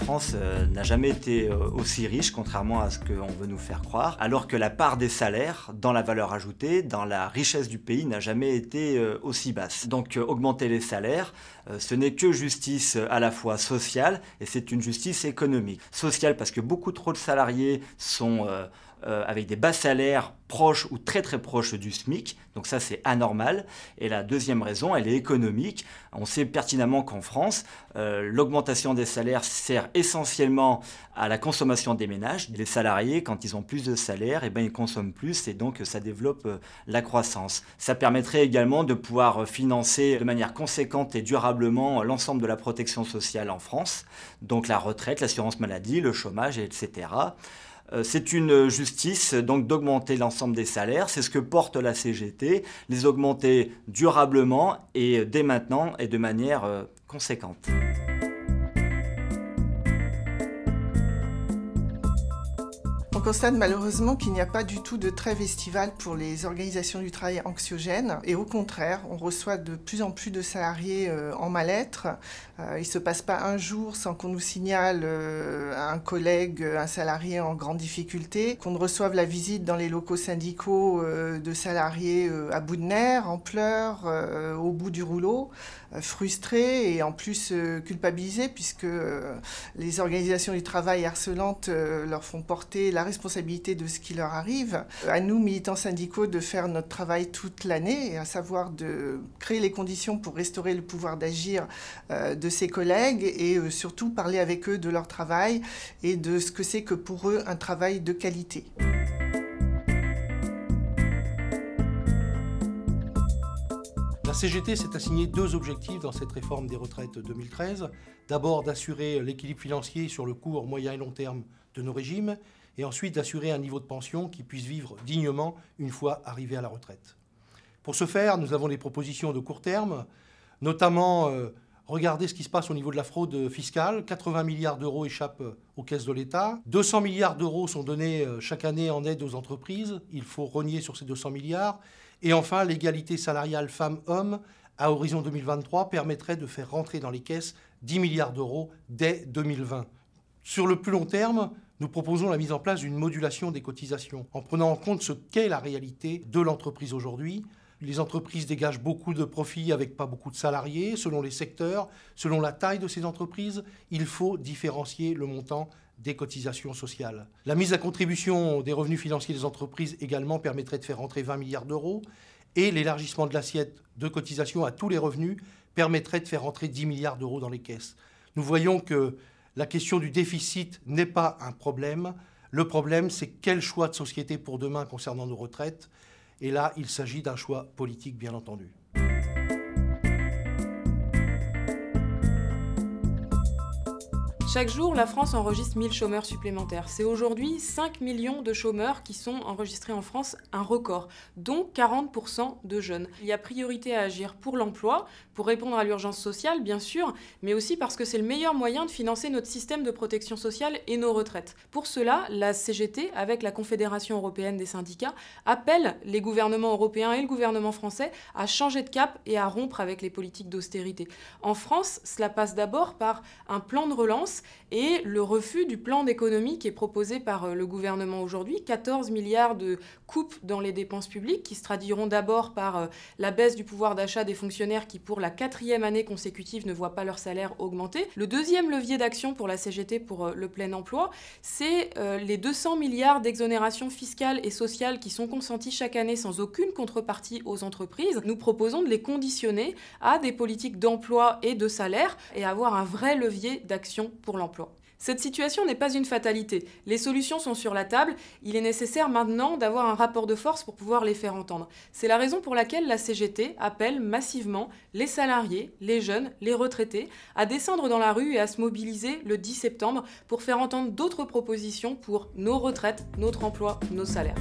France n'a jamais été aussi riche, contrairement à ce qu'on veut nous faire croire, alors que la part des salaires dans la valeur ajoutée, dans la richesse du pays, n'a jamais été aussi basse. Donc augmenter les salaires, ce n'est que justice à la fois sociale et c'est une justice économique. Sociale parce que beaucoup trop de salariés sont avec des bas salaires proches ou très très proches du SMIC, donc ça c'est anormal. Et la deuxième raison, elle est économique. On sait pertinemment qu'en France, l'augmentation des salaires sert essentiellement à la consommation des ménages. Les salariés, quand ils ont plus de salaire, eh ben, ils consomment plus et donc ça développe la croissance. Ça permettrait également de pouvoir financer de manière conséquente et durablement l'ensemble de la protection sociale en France, donc la retraite, l'assurance maladie, le chômage, etc. C'est une justice donc d'augmenter l'ensemble des salaires, c'est ce que porte la CGT, les augmenter durablement et dès maintenant et de manière conséquente. On constate malheureusement qu'il n'y a pas du tout de trêve estivale pour les organisations du travail anxiogènes et au contraire, on reçoit de plus en plus de salariés en mal-être. Il ne se passe pas un jour sans qu'on nous signale un collègue, un salarié en grande difficulté, qu'on ne reçoive la visite dans les locaux syndicaux de salariés à bout de nerfs, en pleurs, au bout du rouleau, frustrés et en plus culpabilisés puisque les organisations du travail harcelantes leur font porter la responsabilité de ce qui leur arrive. À nous, militants syndicaux, de faire notre travail toute l'année, à savoir de créer les conditions pour restaurer le pouvoir d'agir de ses collègues et surtout parler avec eux de leur travail et de ce que c'est que pour eux un travail de qualité. La CGT s'est assigné deux objectifs dans cette réforme des retraites 2013. D'abord d'assurer l'équilibre financier sur le court, moyen et long terme de nos régimes, et ensuite d'assurer un niveau de pension qui puisse vivre dignement une fois arrivé à la retraite. Pour ce faire, nous avons des propositions de court terme, notamment regarder ce qui se passe au niveau de la fraude fiscale. 80 milliards d'euros échappent aux caisses de l'État. 200 milliards d'euros sont donnés chaque année en aide aux entreprises. Il faut rogner sur ces 200 milliards. Et enfin, l'égalité salariale femmes-hommes à horizon 2023 permettrait de faire rentrer dans les caisses 10 milliards d'euros dès 2020. Sur le plus long terme, nous proposons la mise en place d'une modulation des cotisations en prenant en compte ce qu'est la réalité de l'entreprise aujourd'hui. Les entreprises dégagent beaucoup de profits avec pas beaucoup de salariés. Selon les secteurs, selon la taille de ces entreprises, il faut différencier le montant des cotisations sociales. La mise à contribution des revenus financiers des entreprises également permettrait de faire rentrer 20 milliards d'euros et l'élargissement de l'assiette de cotisation à tous les revenus permettrait de faire rentrer 10 milliards d'euros dans les caisses. Nous voyons que la question du déficit n'est pas un problème. Le problème, c'est quel choix de société pour demain concernant nos retraites. Et là, il s'agit d'un choix politique, bien entendu. Chaque jour, la France enregistre 1000 chômeurs supplémentaires. C'est aujourd'hui 5 millions de chômeurs qui sont enregistrés en France, un record, dont 40% de jeunes. Il y a priorité à agir pour l'emploi, pour répondre à l'urgence sociale, bien sûr, mais aussi parce que c'est le meilleur moyen de financer notre système de protection sociale et nos retraites. Pour cela, la CGT, avec la Confédération européenne des syndicats, appelle les gouvernements européens et le gouvernement français à changer de cap et à rompre avec les politiques d'austérité. En France, cela passe d'abord par un plan de relance et le refus du plan d'économie qui est proposé par le gouvernement aujourd'hui, 14 milliards de coupes dans les dépenses publiques qui se traduiront d'abord par la baisse du pouvoir d'achat des fonctionnaires qui pour la 4e année consécutive ne voient pas leur salaire augmenter. Le deuxième levier d'action pour la CGT pour le plein emploi, c'est les 200 milliards d'exonérations fiscales et sociales qui sont consentis chaque année sans aucune contrepartie aux entreprises. Nous proposons de les conditionner à des politiques d'emploi et de salaire et avoir un vrai levier d'action pour l'emploi. Cette situation n'est pas une fatalité. Les solutions sont sur la table. Il est nécessaire maintenant d'avoir un rapport de force pour pouvoir les faire entendre. C'est la raison pour laquelle la CGT appelle massivement les salariés, les jeunes, les retraités à descendre dans la rue et à se mobiliser le 10 septembre pour faire entendre d'autres propositions pour nos retraites, notre emploi, nos salaires.